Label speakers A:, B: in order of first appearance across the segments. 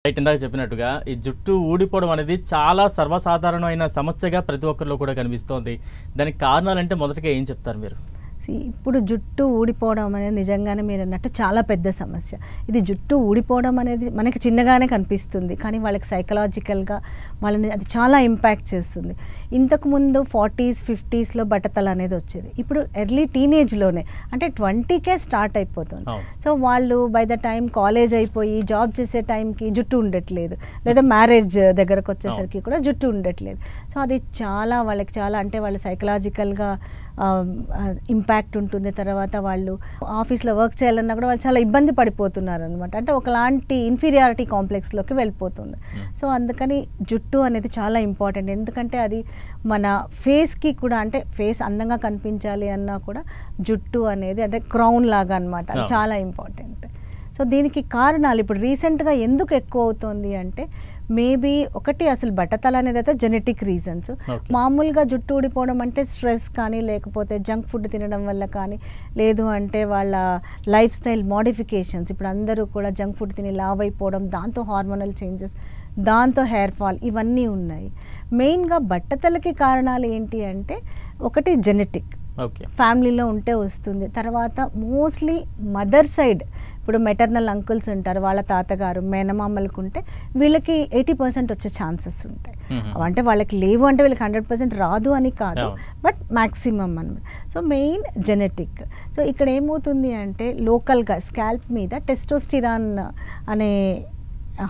A: Right, ఇందాక చెప్పినట్టుగా ఈ జుట్టు ఊడిపోవడం అనేది చాలా సర్వసాధారణమైన సమస్యగా ప్రతి ఒక్కరిలో కూడా కనిపిస్తోంది. దానికి కారణాలంటే మొదటగా ఏం చెప్తారు మీరు?
B: ఇప్పుడు జుట్టు ఊడిపోవడం అనేది నిజంగానే మీరు అన్నట్టు చాలా పెద్ద సమస్య. ఇది జుట్టు ఊడిపోవడం అనేది మనకి చిన్నగానే కనిపిస్తుంది, కానీ వాళ్ళకి సైకలాజికల్గా వాళ్ళని అది చాలా ఇంపాక్ట్ చేస్తుంది. ఇంతకుముందు 40s 50sలో బట్టతల అనేది వచ్చేది. ఇప్పుడు ఎర్లీ టీనేజ్లోనే అంటే 20కే స్టార్ట్ అయిపోతుంది. సో వాళ్ళు బై ద టైం కాలేజ్ అయిపోయి జాబ్ చేసే టైంకి జుట్టు ఉండట్లేదు, లేదా మ్యారేజ్ దగ్గరకు వచ్చేసరికి కూడా జుట్టు ఉండట్లేదు. సో అది చాలా వాళ్ళకి చాలా అంటే వాళ్ళ సైకలాజికల్గా ఇంపాక్ట్ ఉంటుంది. తర్వాత వాళ్ళు ఆఫీస్లో వర్క్ చేయాలన్నా కూడా వాళ్ళు చాలా ఇబ్బంది పడిపోతున్నారు అనమాట. అంటే ఒకలాంటి ఇన్ఫీరియారిటీ కాంప్లెక్స్లోకి వెళ్ళిపోతుంది. సో అందుకని జుట్టు అనేది చాలా ఇంపార్టెంట్. ఎందుకంటే అది మన ఫేస్కి కూడా, అంటే ఫేస్ అందంగా కనిపించాలి అన్నా కూడా జుట్టు అనేది అంటే క్రౌన్ లాగా అనమాట, చాలా ఇంపార్టెంట్. సో దీనికి కారణాలు ఇప్పుడు రీసెంట్గా ఎందుకు ఎక్కువ అవుతుంది అంటే మేబీ ఒకటి అసలు బట్టతల అనేది అయితే జెనెటిక్ రీజన్స్. మామూలుగా జుట్టు ఊడిపోవడం అంటే స్ట్రెస్ కానీ, లేకపోతే జంక్ ఫుడ్ తినడం వల్ల కానీ, లేదు అంటే వాళ్ళ లైఫ్ స్టైల్ మోడిఫికేషన్స్. ఇప్పుడు అందరూ కూడా జంక్ ఫుడ్ తిని లావ్ అయిపోవడం, దాంతో హార్మోనల్ చేంజెస్, దాంతో హెయిర్ ఫాల్, ఇవన్నీ ఉన్నాయి. మెయిన్గా బట్టతలకి కారణాలు ఏంటి అంటే ఒకటి జెనెటిక్, ఫ్యామిలీలో ఉంటే వస్తుంది. తర్వాత మోస్ట్లీ మదర్ సైడ్, ఇప్పుడు మెటర్నల్ అంకుల్స్ ఉంటారు, వాళ్ళ తాతగారు మేనమామలకు ఉంటే వీళ్ళకి 80% వచ్చే ఛాన్సెస్ ఉంటాయి. అంటే వాళ్ళకి లేవు అంటే వీళ్ళకి 100% రాదు అని కాదు, బట్ మ్యాక్సిమం అనమాట. So main genetic. సో ఇక్కడ ఏమవుతుంది అంటే లోకల్గా స్కాల్ప్ మీద టెస్టోస్టిరాన్ అనే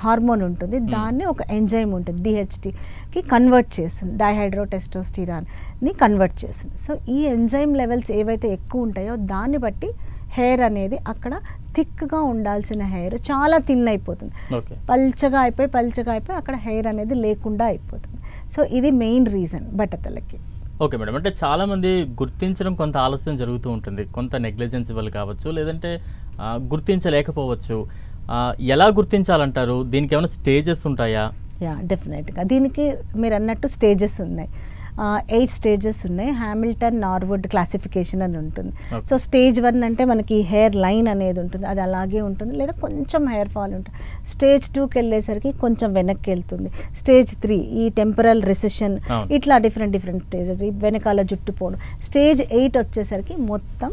B: హార్మోన్ ఉంటుంది, దాన్ని ఒక ఎంజైమ్ ఉంటుంది DHTకి కన్వర్ట్ చేస్తుంది, డైహైడ్రోటెస్టోస్టిరాన్ని కన్వర్ట్ చేస్తుంది. సో ఈ ఎంజైమ్ లెవెల్స్ ఏవైతే ఎక్కువ ఉంటాయో దాన్ని బట్టి హెయిర్ అనేది అక్కడ థిక్గా ఉండాల్సిన హెయిర్ చాలా థిన్ అయిపోతుంది, పల్చగా అయిపోయి అక్కడ హెయిర్ అనేది లేకుండా అయిపోతుంది. సో ఇది మెయిన్ రీజన్ బట్టతలకి.
A: ఓకే మేడం, అంటే చాలామంది గుర్తించడం కొంత ఆలస్యం జరుగుతూ ఉంటుంది, కొంత నెగ్లిజెన్స్ వల్ల కావచ్చు, లేదంటే గుర్తించలేకపోవచ్చు. ఎలా గుర్తించాలంటారు? దీనికి ఏమైనా స్టేజెస్ ఉంటాయా?
B: డెఫినెట్గా దీనికి మీరు అన్నట్టు స్టేజెస్ ఉన్నాయి. 8 స్టేజెస్ ఉన్నాయి. హ్యామిల్టన్ నార్వుడ్ క్లాసిఫికేషన్ అని ఉంటుంది. సో స్టేజ్ 1 అంటే మనకి హెయిర్ లైన్ అనేది ఉంటుంది, అది అలాగే ఉంటుంది, లేదా కొంచెం హెయిర్ ఫాల్ ఉంటుంది. స్టేజ్ 2కి వెళ్ళేసరికి కొంచెం వెనక్కి వెళ్తుంది. స్టేజ్ 3 ఈ టెంపరల్ రిసెషన్, ఇట్లా డిఫరెంట్ స్టేజెస్, వెనకాల జుట్టు పోవడం. స్టేజ్ 8 వచ్చేసరికి మొత్తం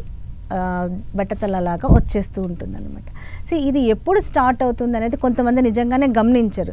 B: బట్టతలలాగా వచ్చేస్తూ ఉంటుంది అనమాట. సో ఇది ఎప్పుడు స్టార్ట్ అవుతుంది అనేది కొంతమంది నిజంగానే గమనించరు.